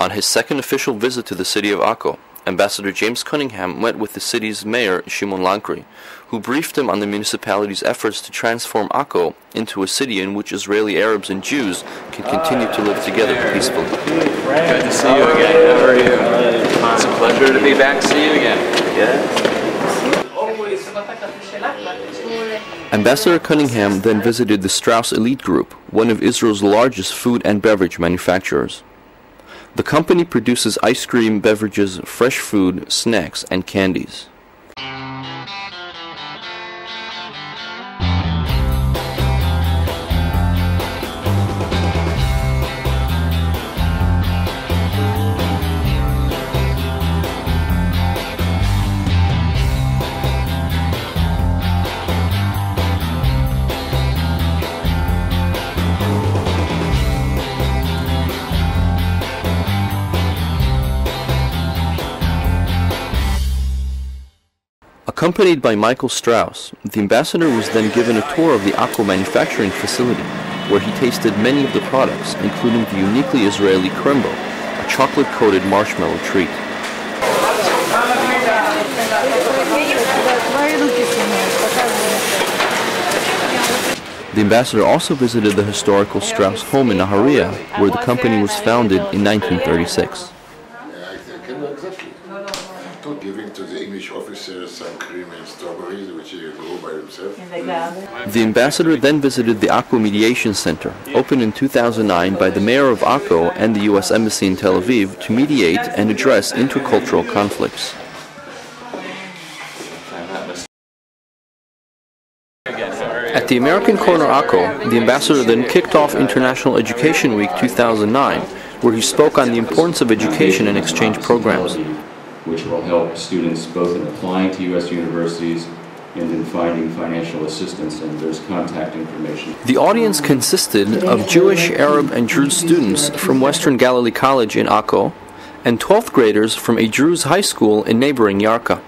On his second official visit to the city of Akko, Ambassador James Cunningham met with the city's mayor, Shimon Lankri, who briefed him on the municipality's efforts to transform Akko into a city in which Israeli Arabs and Jews can continue to live together peacefully. Good to see you again. How are you? It's a pleasure to be back. See you again. Yeah. Ambassador Cunningham then visited the Strauss Elite Group, one of Israel's largest food and beverage manufacturers. The company produces ice cream, beverages, fresh food, snacks, and candies. Accompanied by Michael Strauss, the ambassador was then given a tour of the Akko manufacturing facility, where he tasted many of the products, including the uniquely Israeli krembo, a chocolate-coated marshmallow treat. The ambassador also visited the historical Strauss home in Naharya, where the company was founded in 1936. Giving to the English officers some cream and strawberries, which he grew by himself. The ambassador then visited the Akko Mediation Center, opened in 2009 by the mayor of Akko and the U.S. Embassy in Tel Aviv to mediate and address intercultural conflicts. At the American Corner Akko, the ambassador then kicked off International Education Week 2009, where he spoke on the importance of education and exchange programs, which will help students both in applying to U.S. universities and in finding financial assistance, and there's contact information. The audience consisted of Jewish, Arab, and Druze students from Western Galilee College in Akko and 12th graders from a Druze high school in neighboring Yarka.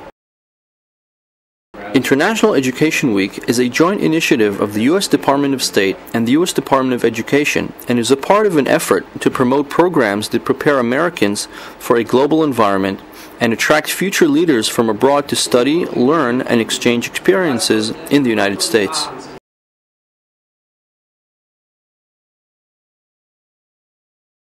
International Education Week is a joint initiative of the U.S. Department of State and the U.S. Department of Education and is a part of an effort to promote programs that prepare Americans for a global environment and attract future leaders from abroad to study, learn, and exchange experiences in the United States.